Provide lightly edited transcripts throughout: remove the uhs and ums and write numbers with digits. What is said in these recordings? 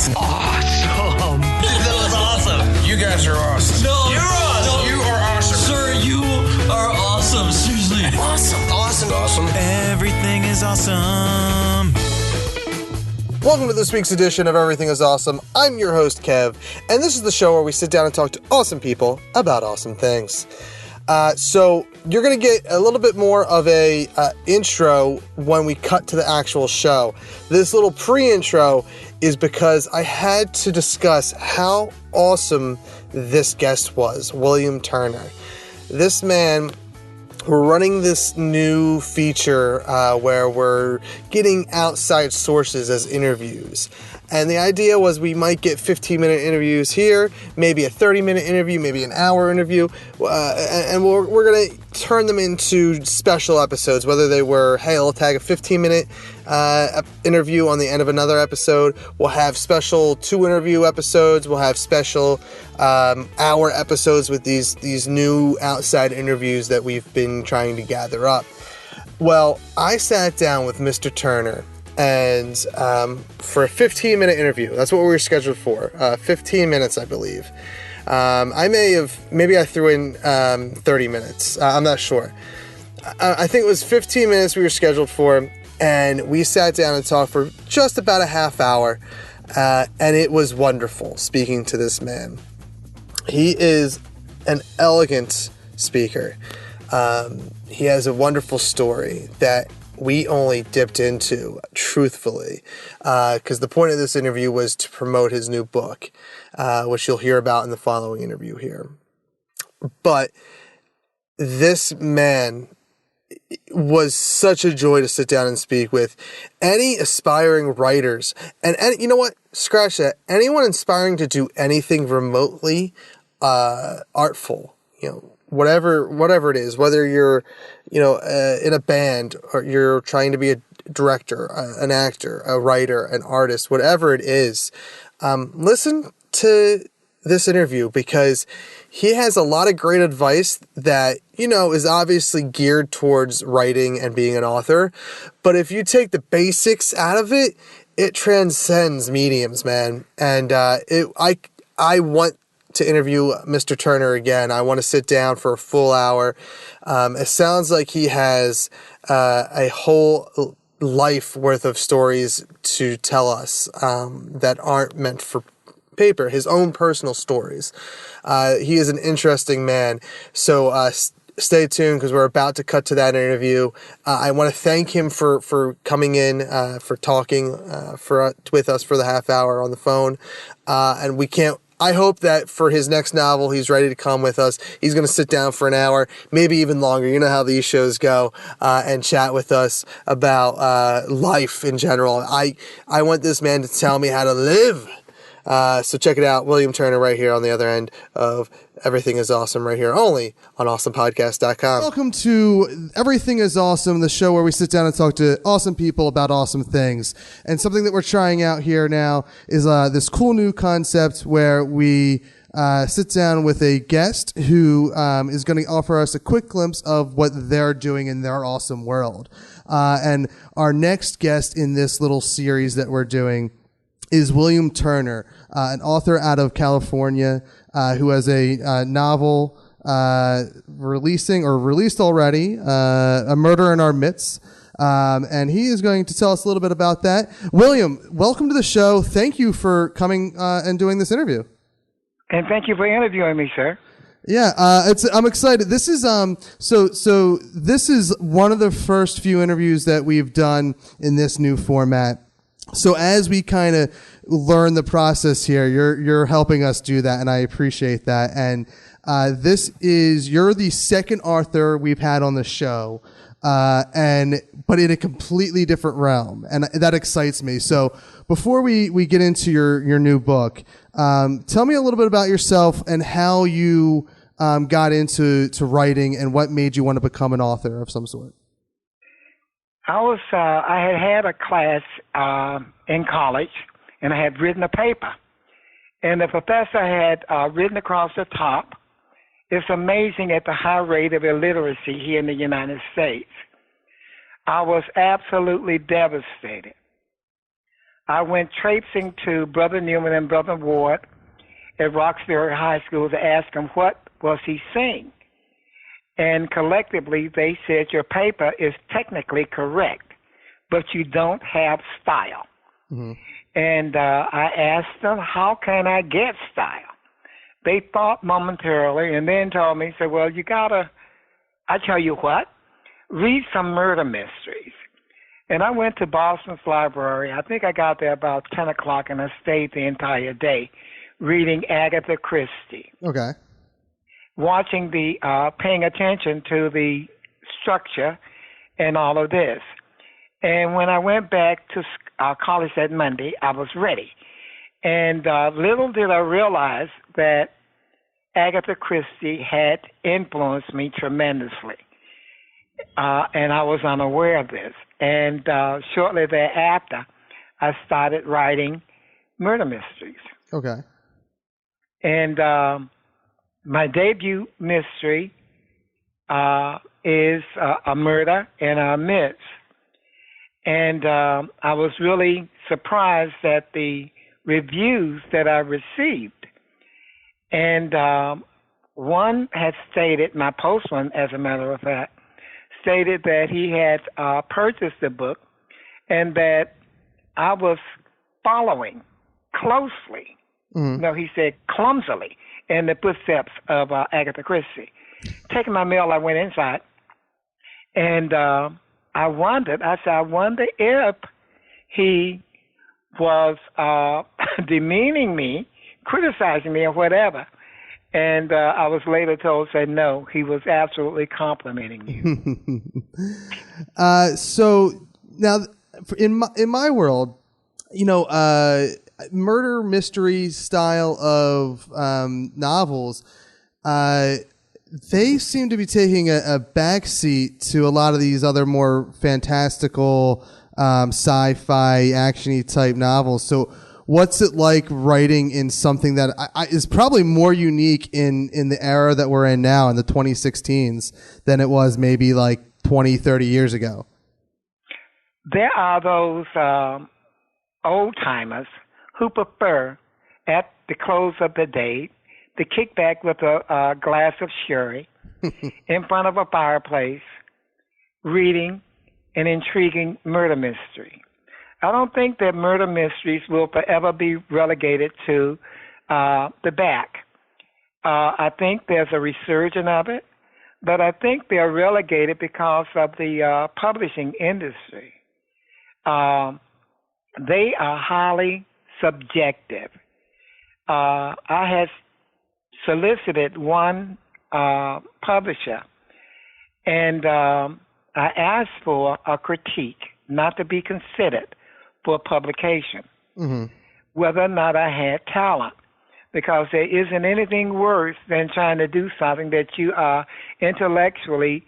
awesome. Awesome. That was awesome. You guys are awesome. No, You're awesome. no. You are awesome. Sir, you are awesome. Seriously. Awesome. Awesome. Awesome. Everything is awesome. Welcome to this week's edition of Everything is Awesome. I'm your host, Kev, and this is the show where we sit down and talk to awesome people about awesome things. So you're going to get a little bit more of a intro when we cut to the actual show. This little pre-intro is because I had to discuss how awesome this guest was, William Turner. This man, we're running this new feature where we're getting outside sources as interviews. And the idea was we might get 15-minute interviews here, maybe a 30-minute interview, maybe an hour interview, and we're going to turn them into special episodes, whether they were, hey, I'll tag a 15-minute interview on the end of another episode. We'll have special 2-interview episodes. We'll have special hour episodes with these new outside interviews that we've been trying to gather up. Well, I sat down with Mr. Turner and for a 15-minute interview. That's what we were scheduled for. 15 minutes, I believe. Maybe I threw in 30 minutes. I'm not sure. I think it was 15 minutes we were scheduled for, and we sat down and talked for just about a half hour, and it was wonderful speaking to this man. He is an elegant speaker. He has a wonderful story that we only dipped into, truthfully, because the point of this interview was to promote his new book, which you'll hear about in the following interview here. But this man was such a joy to sit down and speak with. Any aspiring writers, and you know what? Scratch that. Anyone aspiring to do anything remotely artful, whatever it is, whether you're, in a band or you're trying to be a director, an actor, a writer, an artist, whatever it is, listen to this interview because he has a lot of great advice that, is obviously geared towards writing and being an author. But if you take the basics out of it, it transcends mediums, man. And I want to interview Mr. Turner again. I want to sit down for a full hour. It sounds like he has a whole life worth of stories to tell us that aren't meant for paper, his own personal stories. He is an interesting man. So stay tuned because we're about to cut to that interview. I want to thank him for coming in, for talking with us for the half hour on the phone. And I hope that for his next novel, he's ready to come with us. He's going to sit down for an hour, maybe even longer. You know how these shows go, and chat with us about life in general. I want this man to tell me how to live. So check it out. William Turner right here on the other end of Everything is Awesome right here only on awesomepodcast.com. Welcome to Everything is Awesome, the show where we sit down and talk to awesome people about awesome things. And something that we're trying out here now is this cool new concept where we sit down with a guest who is going to offer us a quick glimpse of what they're doing in their awesome world. And our next guest in this little series that we're doing is William Turner, an author out of California who has a novel released already, A Murder in Our Midst. And he is going to tell us a little bit about that. William, welcome to the show. Thank you for coming and doing this interview. And thank you for interviewing me, sir. Yeah, I'm excited. This is so this is one of the first few interviews that we've done in this new format. So as we kind of learn the process here, you're helping us do that, and I appreciate that. And you're the second author we've had on the show, but in a completely different realm, and that excites me. So before we get into your new book, tell me a little bit about yourself and how you got into writing and what made you want to become an author of some sort. I had a class in college, and I had written a paper. And the professor had written across the top, "It's amazing at the high rate of illiteracy here in the United States." I was absolutely devastated. I went traipsing to Brother Newman and Brother Ward at Roxbury High School to ask them what was he saying. And collectively, they said, your paper is technically correct, but you don't have style. Mm-hmm. And I asked them, how can I get style? They thought momentarily and then told me, said, well, you got to, I tell you what, read some murder mysteries. And I went to Boston's library. I think I got there about 10 o'clock, and I stayed the entire day reading Agatha Christie. Okay. Watching paying attention to the structure and all of this. And when I went back to college that Monday, I was ready. And little did I realize that Agatha Christie had influenced me tremendously. And I was unaware of this. And shortly thereafter, I started writing murder mysteries. Okay. And my debut mystery is A Murder in Our Midst. And I was really surprised at the reviews that I received. And one had stated, my postman, as a matter of fact, stated that he had purchased the book and that I was following closely, no, he said clumsily, in the footsteps of Agatha Christie. Taking my mail, I went inside, and I wondered if he was demeaning me, criticizing me, or whatever. And I was later told, said, no, he was absolutely complimenting you. So now, in my world, murder mystery style of novels, they seem to be taking a backseat to a lot of these other more fantastical sci-fi actiony type novels. So what's it like writing in something that is probably more unique in the era that we're in now, in the 2016s, than it was maybe like 20, 30 years ago? There are those old-timers who prefer, at the close of the day, to kick back with a glass of sherry in front of a fireplace, reading an intriguing murder mystery. I don't think that murder mysteries will forever be relegated to the back. I think there's a resurgence of it, but I think they're relegated because of the publishing industry. They are highly subjective. I had solicited one publisher, and I asked for a critique, not to be considered for publication, whether or not I had talent, because there isn't anything worse than trying to do something that you are intellectually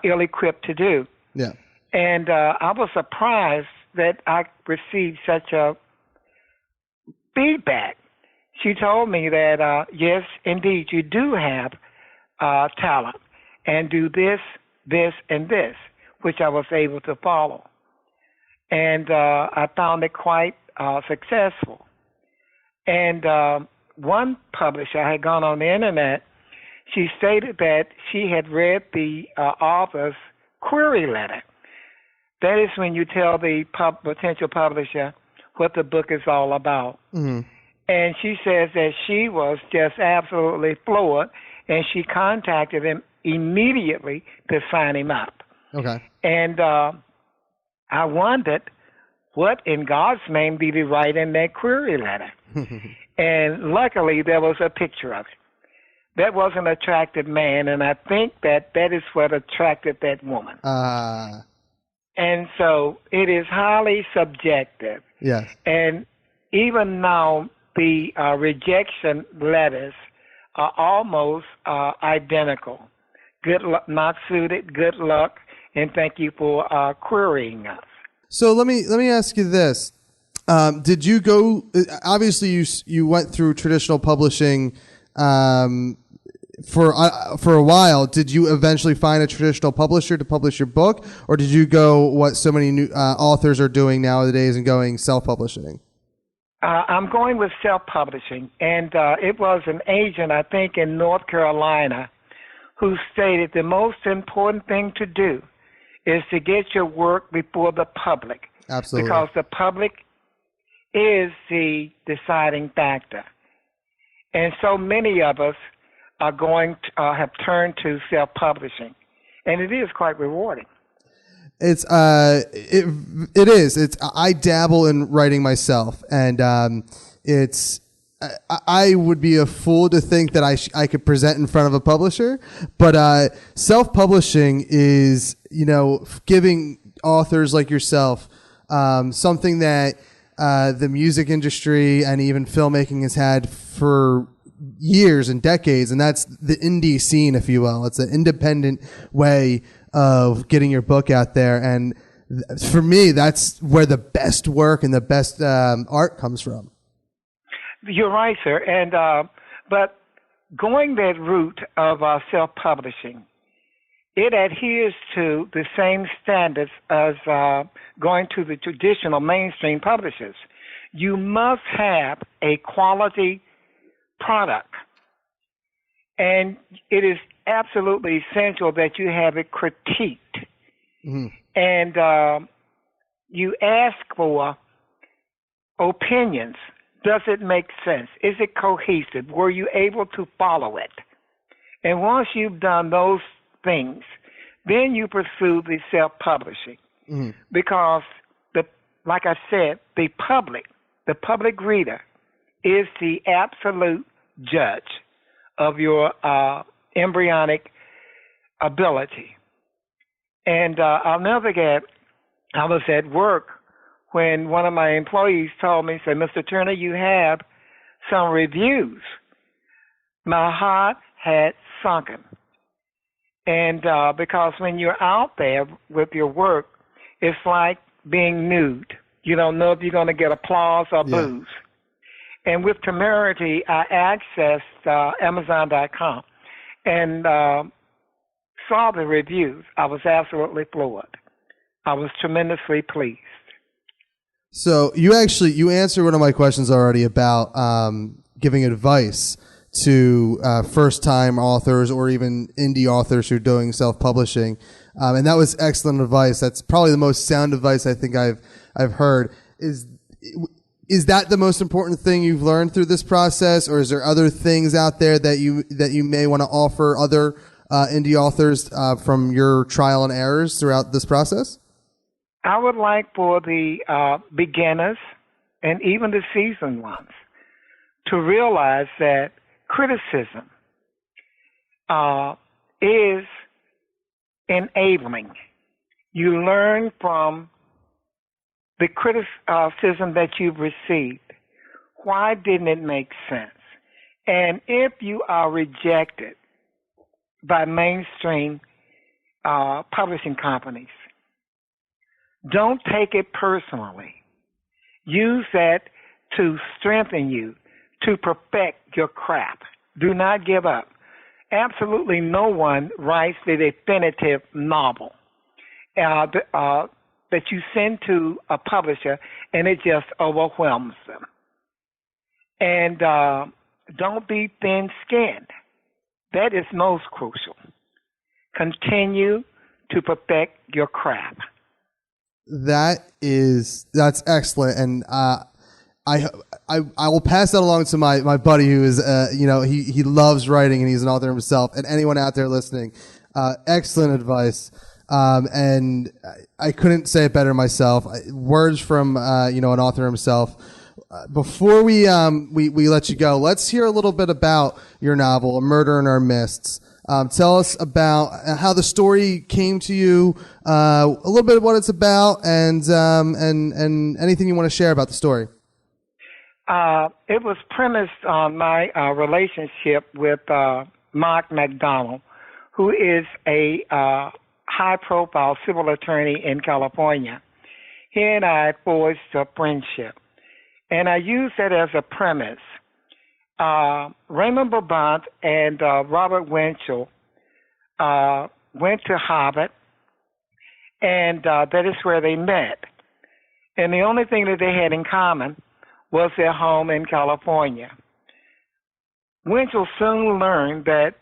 ill-equipped to do. Yeah. And I was surprised that I received such a feedback. She told me that, yes, indeed, you do have talent, and do this, this, and this, which I was able to follow. And I found it quite successful. And one publisher, I had gone on the internet, she stated that she had read the author's query letter. That is when you tell the potential publisher what the book is all about. Mm-hmm. And she says that she was just absolutely floored, and she contacted him immediately to sign him up. Okay. And I wondered, what in God's name did he write in that query letter? And luckily, there was a picture of it. That was an attractive man, and I think that is what attracted that woman. And so it is highly subjective. Yes. And even now, the rejection letters are almost identical. Good luck, not suited, good luck, and thank you for querying us. So let me ask you this. Did you go, obviously you went through traditional publishing for a while, did you eventually find a traditional publisher to publish your book, or did you go what so many new authors are doing nowadays and going self-publishing? I'm going with self-publishing, and it was an agent, I think, in North Carolina who stated the most important thing to do is to get your work before the public. Absolutely. Because the public is the deciding factor. And so many of us are going to, have turned to self-publishing, and it is quite rewarding. It is. I dabble in writing myself, and I would be a fool to think that I could present in front of a publisher, but self-publishing is, giving authors like yourself something that the music industry and even filmmaking has had for years and decades, and that's the indie scene, if you will. It's an independent way of getting your book out there, and for me, that's where the best work and the best art comes from. You're right, sir. And but going that route of self-publishing, it adheres to the same standards as going to the traditional mainstream publishers. You must have a quality product, and it is absolutely essential that you have it critiqued. Mm-hmm. And you ask for opinions. Does it make sense? Is it cohesive? Were you able to follow it? And once you've done those things, then you pursue the self-publishing. Mm-hmm. Because, like I said, the public reader is the absolute judge of your embryonic ability. And I'll never forget, I was at work when one of my employees told me, said, "Mr. Turner, you have some reviews." My heart had sunken. And because when you're out there with your work, it's like being nude. You don't know if you're going to get applause or boos. And with temerity, I accessed Amazon.com and saw the reviews. I was absolutely floored. I was tremendously pleased. So you answered one of my questions already about giving advice to first-time authors or even indie authors who are doing self-publishing, and that was excellent advice. That's probably the most sound advice I think I've heard. Is that the most important thing you've learned through this process, or is there other things out there that you may want to offer other indie authors from your trial and errors throughout this process? I would like for the beginners and even the seasoned ones to realize that criticism is enabling. You learn from the criticism that you've received. Why didn't it make sense? And if you are rejected by mainstream publishing companies, don't take it personally. Use that to strengthen you, to perfect your craft. Do not give up. Absolutely no one writes the definitive novel that you send to a publisher and it just overwhelms them. And don't be thin-skinned. That is most crucial. Continue to perfect your craft. That's excellent, and I will pass that along to my buddy who is he loves writing and he's an author himself, and anyone out there listening, excellent advice, and I couldn't say it better myself. Words from an author himself. Before we let you go, let's hear a little bit about your novel, A Murder in Our Midst. Tell us about how the story came to you, a little bit of what it's about, and anything you want to share about the story. It was premised on my relationship with Mark McDonald, who is a high-profile civil attorney in California. He and I forged a friendship, and I used that as a premise Raymond Brabant and Robert Winchell went to Harvard, and that is where they met. And the only thing that they had in common was their home in California. Winchell soon learned that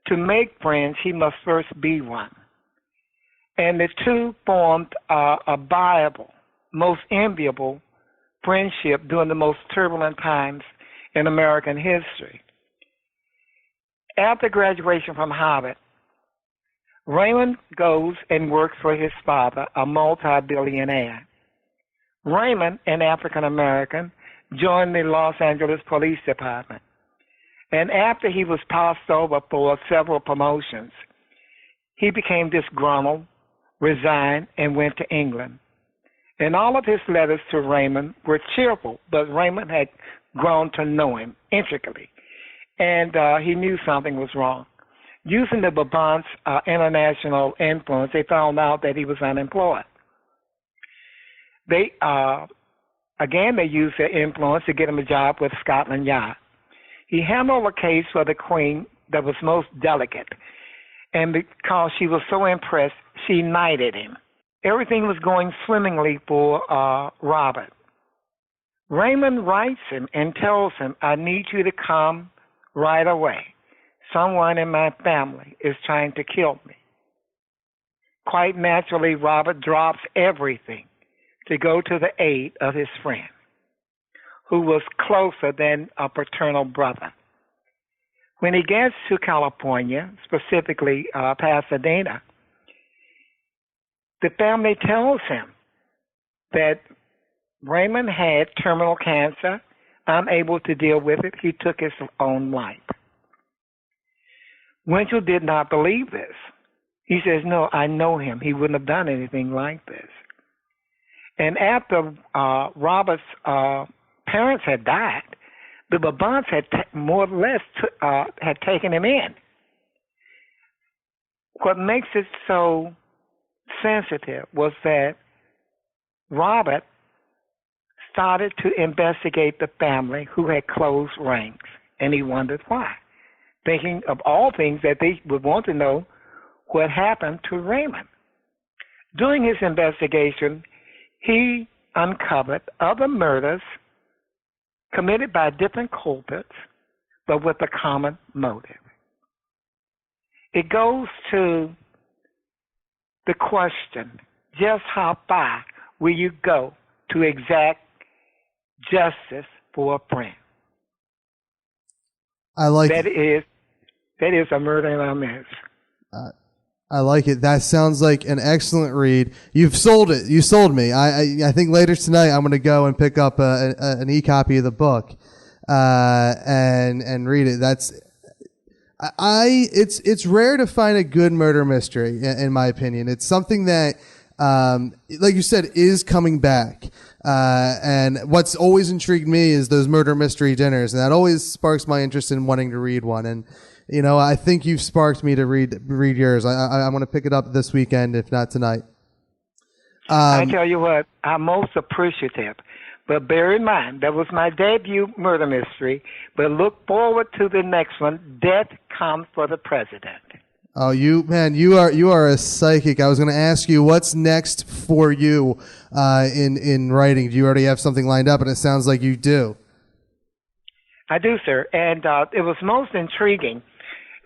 to make friends, he must first be one. And the two formed a viable, most enviable friendship during the most turbulent times in American history. After graduation from Harvard, Raymond goes and works for his father, a multi-billionaire. Raymond, an African American, joined the Los Angeles Police Department. And after he was passed over for several promotions, he became disgruntled, resigned, and went to England. And all of his letters to Raymond were cheerful, but Raymond had grown to know him intricately, and he knew something was wrong. Using the Brabant's international influence, they found out that he was unemployed. They used their influence to get him a job with Scotland Yard. He handled a case for the Queen that was most delicate, and because she was so impressed, she knighted him. Everything was going swimmingly for Robert. Raymond writes him and tells him, "I need you to come right away. Someone in my family is trying to kill me." Quite naturally, Robert drops everything to go to the aid of his friend, who was closer than a paternal brother. When he gets to California, specifically Pasadena, the family tells him that Raymond had terminal cancer. Unable to deal with it, he took his own life. Winchell did not believe this. He says, "No, I know him. He wouldn't have done anything like this." And after Robert's parents had died, the Brabants had more or less had taken him in. What makes it so sensitive was that Robert started to investigate the family who had closed ranks, and he wondered why, thinking of all things that they would want to know what happened to Raymond. During his investigation, he uncovered other murders committed by different culprits, but with a common motive. It goes to the question, just how far will you go to exact justice for a friend? I like that is a murder in our midst. I like it. That sounds like an excellent read. You've sold it. You sold me. I think later tonight I'm going to go and pick up an e-copy of the book and read it. It's rare to find a good murder mystery, in my opinion. It's something that, like you said, is coming back. And what's always intrigued me is those murder mystery dinners, and that always sparks my interest in wanting to read one. And you know, I think you've sparked me to read yours. I want to pick it up this weekend, if not tonight. I tell you what, I'm most appreciative. But bear in mind, that was my debut murder mystery. But look forward to the next one, Death Comes for the President. Oh, you are a psychic. I was going to ask you, what's next for you in writing? Do you already have something lined up? And it sounds like you do. I do, sir. And it was most intriguing.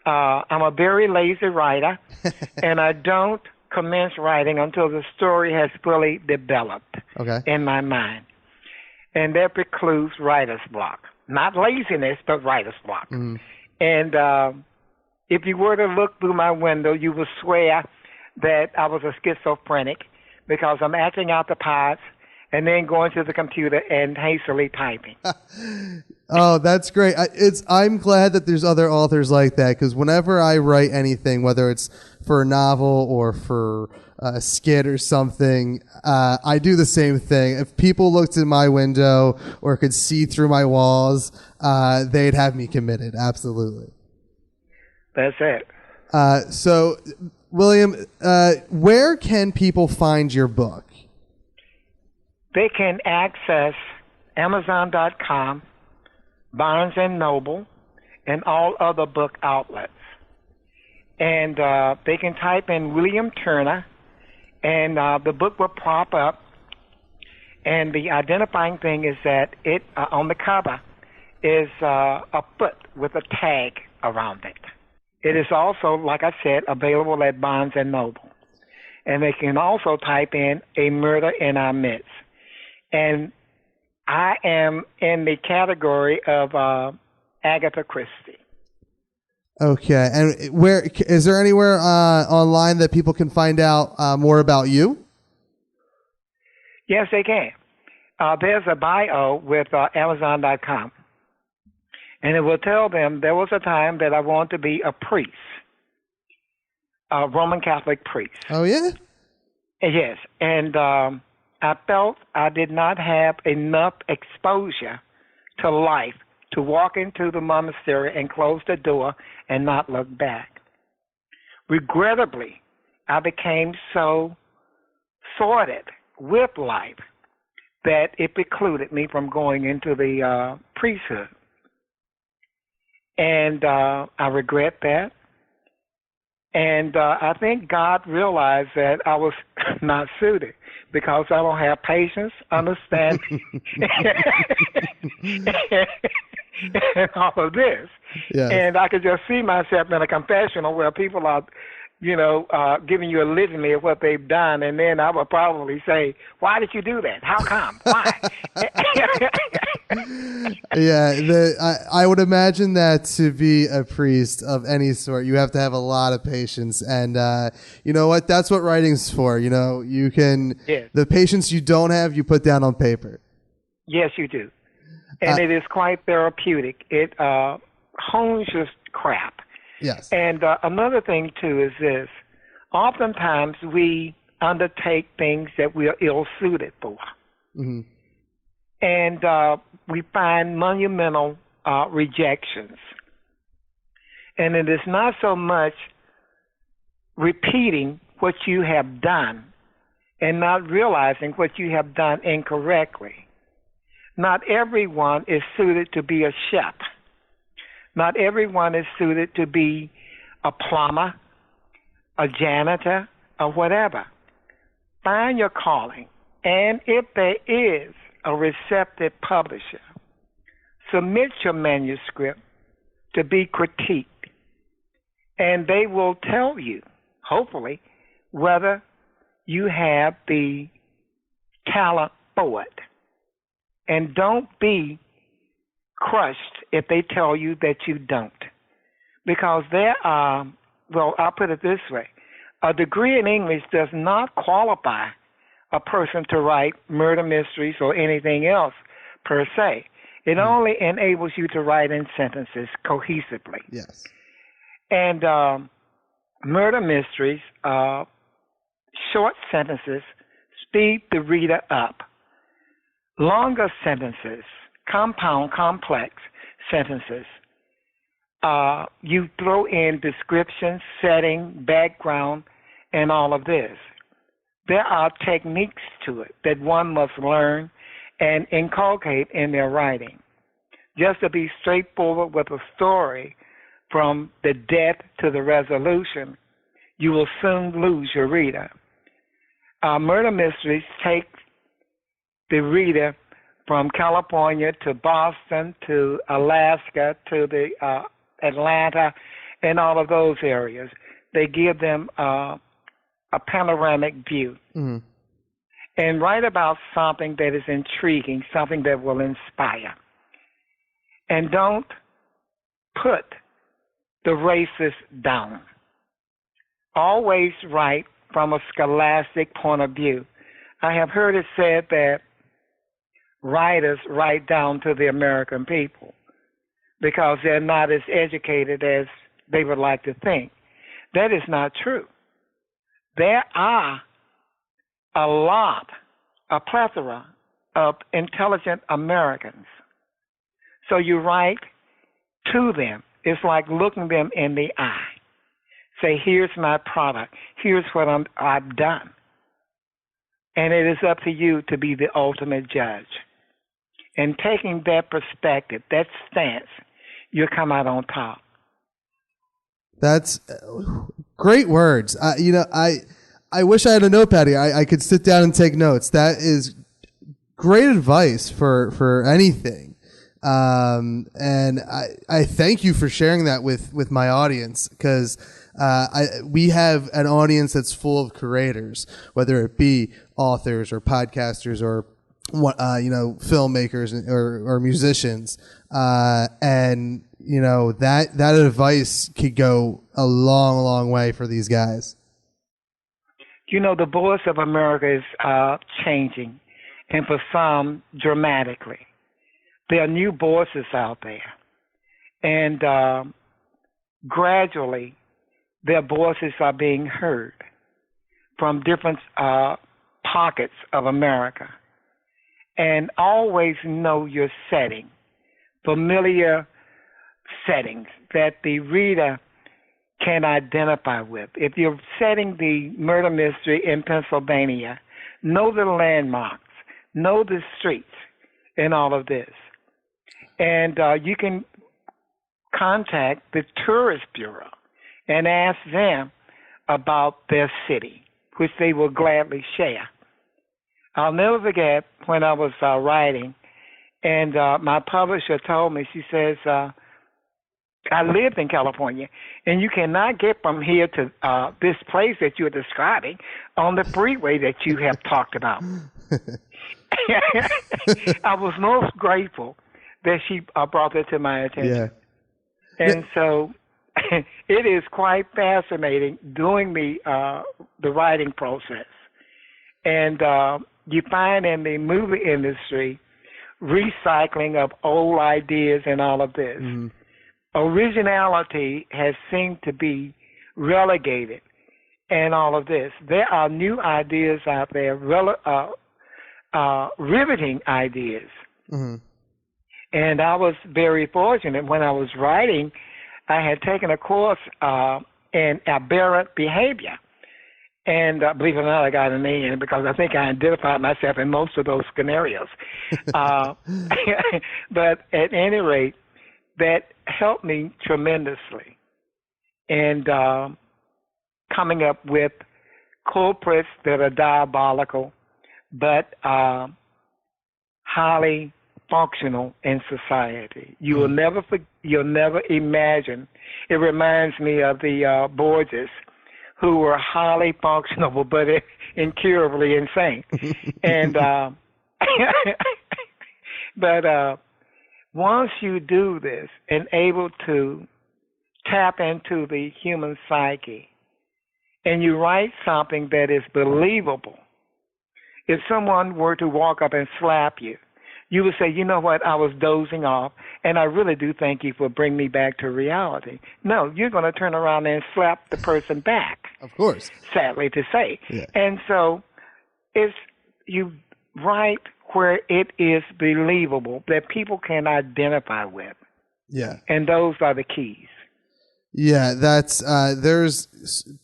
I'm a very lazy writer, and I don't commence writing until the story has fully developed in my mind. And that precludes writer's block. Not laziness, but writer's block. Mm-hmm. And if you were to look through my window, you would swear that I was a schizophrenic because I'm acting out the parts and then going to the computer and hastily typing. Oh, that's great. I'm glad that there's other authors like that, because whenever I write anything, whether it's for a novel or for a skit or something, I do the same thing. If people looked in my window or could see through my walls, they'd have me committed. Absolutely. That's it. So, William, where can people find your book? They can access Amazon.com, Barnes and Noble, and all other book outlets. And they can type in William Turner, and the book will pop up. And the identifying thing is that it on the cover is a foot with a tag around it. It is also, like I said, available at Barnes and Noble. And they can also type in A Murder in Our Midst. And I am in the category of Agatha Christie. Okay, and where is there anywhere online that people can find out more about you? Yes, they can. There's a bio with Amazon.com, and it will tell them there was a time that I wanted to be a priest, a Roman Catholic priest. Oh, yeah? Yes, and I felt I did not have enough exposure to life to walk into the monastery and close the door and not look back. Regrettably, I became so sordid with life that it precluded me from going into the priesthood. And I regret that. And I think God realized that I was not suited because I don't have patience, understanding, and all of this. Yes. And I could just see myself in a confessional where people are, giving you a litany of what they've done, and then I would probably say, "Why did you do that? How come? Why?" Yeah, I would imagine that to be a priest of any sort, you have to have a lot of patience, and you know what? That's what writing's for. You can the patience you don't have, you put down on paper. Yes, you do, and it is quite therapeutic. It hones your craft. Yes. And another thing, too, is this. Oftentimes, we undertake things that we are ill-suited for. Mm-hmm. And we find monumental rejections. And it is not so much repeating what you have done and not realizing what you have done incorrectly. Not everyone is suited to be a chef. Not everyone is suited to be a plumber, a janitor, or whatever. Find your calling. And if there is a receptive publisher, submit your manuscript to be critiqued. And they will tell you, hopefully, whether you have the talent for it. And don't be crushed if they tell you that you don't. Because there are, well, I'll put it this way. A degree in English does not qualify a person to write murder mysteries or anything else per se. It only enables you to write in sentences cohesively. Yes. And murder mysteries, short sentences, speed the reader up. Longer sentences, compound, complex sentences, you throw in description, setting, background, and all of this. There are techniques to it that one must learn and inculcate in their writing. Just to be straightforward with a story from the death to the resolution, you will soon lose your reader. Murder mysteries take the reader from California to Boston to Alaska to the Atlanta and all of those areas. They give them a panoramic view. Mm-hmm. And write about something that is intriguing, something that will inspire. And don't put the racist down. Always write from a scholastic point of view. I have heard it said that writers write down to the American people because they're not as educated as they would like to think. That is not true. There are a plethora of intelligent Americans. So you write to them. It's like looking them in the eye. Say, here's my product. Here's what I've done. And it is up to you to be the ultimate judge. And taking that perspective, that stance, you'll come out on top. That's great words. I wish I had a notepad here. I could sit down and take notes. That is great advice for anything. And I thank you for sharing that with my audience, because we have an audience that's full of creators, whether it be authors or podcasters or filmmakers or musicians, and that advice could go a long way for these guys. The voice of America is changing, and for some, dramatically. There are new voices out there, and gradually, their voices are being heard from different pockets of America. And always know your setting, familiar settings that the reader can identify with. If you're setting the murder mystery in Pennsylvania, know the landmarks, know the streets, and all of this. And you can contact the Tourist Bureau and ask them about their city, which they will gladly share. I'll never forget when I was writing, and my publisher told me, she says, I lived in California, and you cannot get from here to this place that you're describing on the freeway that you have talked about. I was most grateful that she brought that to my attention. Yeah. And so it is quite fascinating doing the writing process. And you find in the movie industry recycling of old ideas and all of this. Mm-hmm. Originality has seemed to be relegated and all of this. There are new ideas out there, riveting ideas. Mm-hmm. And I was very fortunate when I was writing. I had taken a course in aberrant behavior. And believe it or not, I got an A in it because I think I identified myself in most of those scenarios. But at any rate, that helped me tremendously. And coming up with culprits that are diabolical, but highly functional in society. You'll never imagine. It reminds me of the Borgias, who were highly functional but incurably insane. And but once you do this and able to tap into the human psyche, and you write something that is believable, if someone were to walk up and slap you, you would say, you know what, I was dozing off, and I really do thank you for bringing me back to reality. No, you're going to turn around and slap the person back. Of course. Sadly to say. Yeah. And so you write where it is believable, that people can identify with. Yeah. And those are the keys. Yeah, that's there's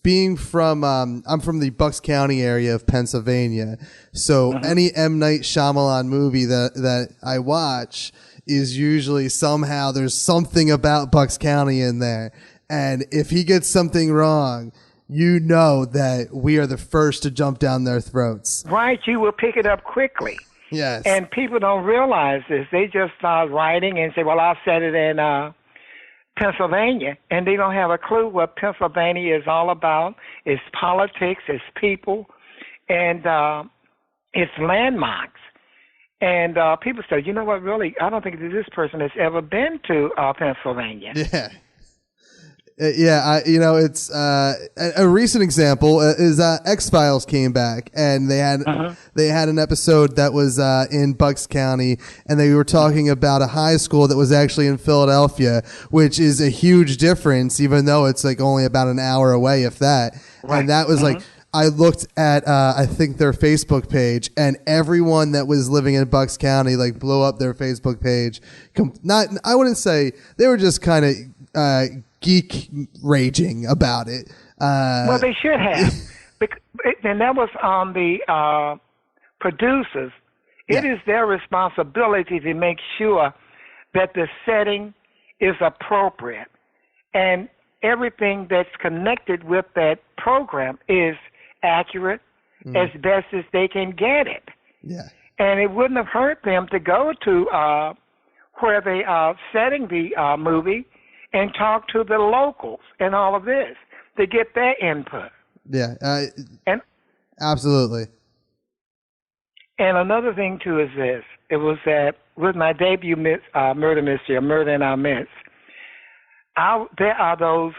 being from I'm from the Bucks County area of Pennsylvania, so any M. Night Shyamalan movie that I watch is usually somehow there's something about Bucks County in there, and if he gets something wrong, you know that we are the first to jump down their throats. Right, you will pick it up quickly. Yes. And people don't realize this. They just start writing and say, well, I said it in Pennsylvania, and they don't have a clue what Pennsylvania is all about. It's politics, it's people, and it's landmarks. And people say, you know what, really, I don't think this person has ever been to Pennsylvania. Yeah. Yeah, it's a recent example is X-Files came back, and they had an episode that was in Bucks County, and they were talking about a high school that was actually in Philadelphia, which is a huge difference, even though it's like only about an hour away, if that. Right. And that was like, I looked at I think their Facebook page, and everyone that was living in Bucks County like blew up their Facebook page. I wouldn't say, they were just kind of geek raging about it. Well, they should have. And that was on the producers. It is their responsibility to make sure that the setting is appropriate and everything that's connected with that program is accurate as best as they can get it. Yeah. And it wouldn't have hurt them to go to where they are setting the movie and talk to the locals and all of this to get their input. Yeah. And Absolutely. And another thing, too, is this. It was that with my debut murder mystery, A Murder in Our Midst, there are those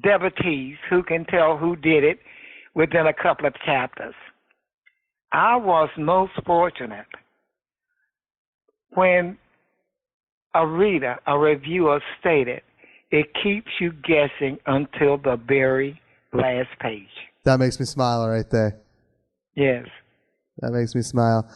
devotees who can tell who did it within a couple of chapters. I was most fortunate when a reader, a reviewer stated, it keeps you guessing until the very last page. That makes me smile right there. Yes. That makes me smile.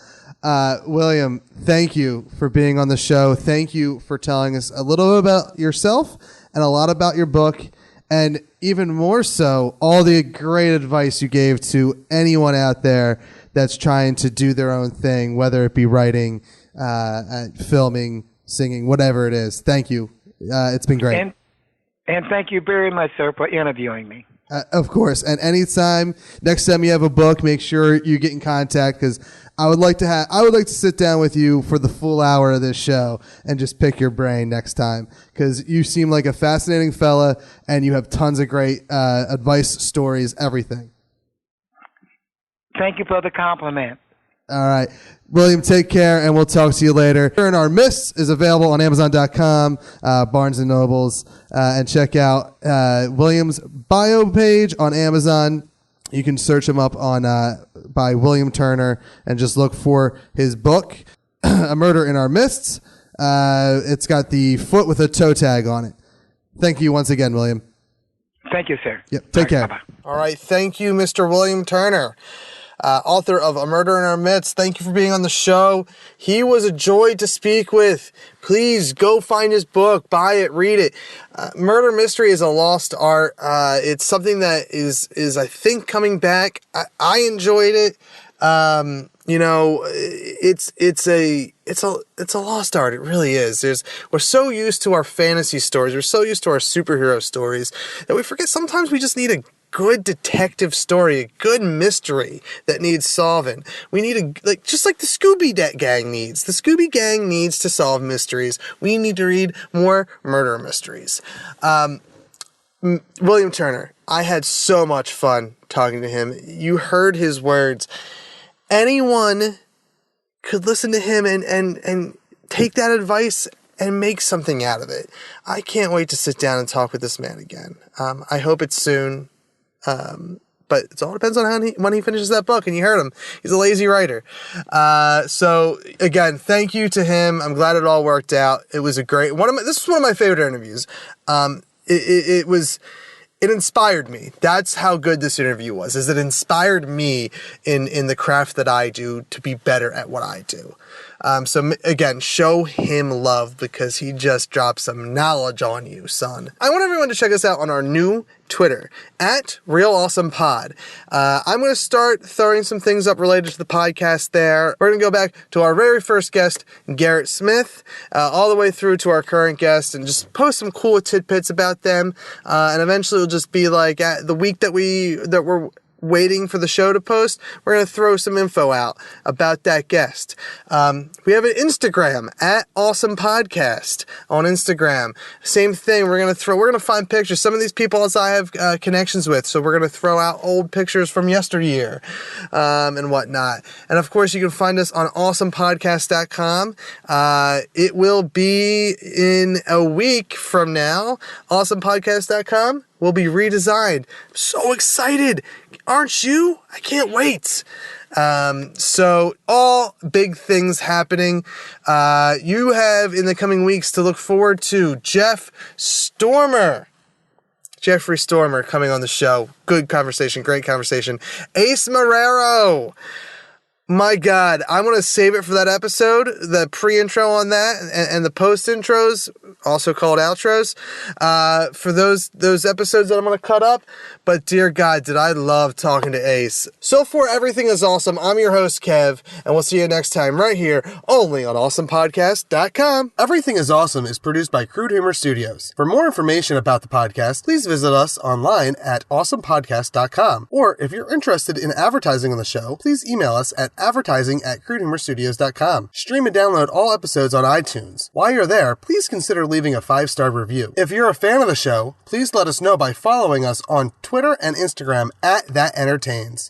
William, thank you for being on the show. Thank you for telling us a little bit about yourself and a lot about your book, and even more so, all the great advice you gave to anyone out there that's trying to do their own thing, whether it be writing, filming, singing, whatever it is. Thank you. It's been great. And thank you very much, sir, for interviewing me. Of course. And anytime, next time you have a book, make sure you get in contact, because I would like to sit down with you for the full hour of this show and just pick your brain next time, because you seem like a fascinating fella and you have tons of great advice, stories, everything. Thank you for the compliment. All right. William, take care, and we'll talk to you later. Murder in Our Midst is available on Amazon.com, Barnes & Nobles, and check out William's bio page on Amazon. You can search him up on by William Turner and just look for his book, A Murder in Our Midst. It's got the foot with a toe tag on it. Thank you once again, William. Thank you, sir. Yep. Take care. Bye-bye. All right. Thank you, Mr. William Turner, author of A Murder in Our Midst. Thank you for being on the show. He was a joy to speak with. Please go find his book, buy it, read it. Murder mystery is a lost art. It's something that is I think coming back. I enjoyed it. It's a lost art. It really is. We're so used to our fantasy stories. We're so used to our superhero stories that we forget sometimes we just need a good detective story, a good mystery that needs solving. We need just like the Scooby Gang needs. The Scooby Gang needs to solve mysteries. We need to read more murder mysteries. William Turner, I had so much fun talking to him. You heard his words. Anyone could listen to him and take that advice and make something out of it. I can't wait to sit down and talk with this man again. I hope it's soon. But it all depends on when he finishes that book, and you heard him. He's a lazy writer. So again, thank you to him. I'm glad it all worked out. It was a great this is one of my favorite interviews. It inspired me. That's how good this interview was, is it inspired me in the craft that I do to be better at what I do. So again, show him love, because he just dropped some knowledge on you, son. I want everyone to check us out on our new Twitter, @RealAwesomePod. I'm going to start throwing some things up related to the podcast there. We're going to go back to our very first guest, Garrett Smith, all the way through to our current guest, and just post some cool tidbits about them. And eventually it'll just be like the week that we're waiting for the show to post, we're going to throw some info out about that guest. We have an Instagram, @AwesomePodcast on Instagram. Same thing. We're going to find pictures. Some of these people also I have connections with, so we're going to throw out old pictures from yesteryear, and whatnot. And of course, you can find us on awesomepodcast.com. It will be in a week from now. Awesomepodcast.com will be redesigned. I'm so excited. Aren't you? I can't wait. So all big things happening. You have in the coming weeks to look forward to Jeffrey Stormer coming on the show. Good conversation, great conversation. Ace Marrero. My God, I'm going to save it for that episode, the pre-intro on that, and the post-intros, also called outros, for those episodes that I'm going to cut up. but dear God, did I love talking to Ace. So for Everything is Awesome, I'm your host, Kev, and we'll see you next time right here, only on awesomepodcast.com. Everything is Awesome is produced by Crude Humor Studios. For more information about the podcast, please visit us online at awesomepodcast.com. Or if you're interested in advertising on the show, please email us at advertising@crudehumorstudios.com. Stream and download all episodes on iTunes. While you're there, please consider leaving a 5-star review. If you're a fan of the show, please let us know by following us on Twitter and Instagram @ThatEntertains.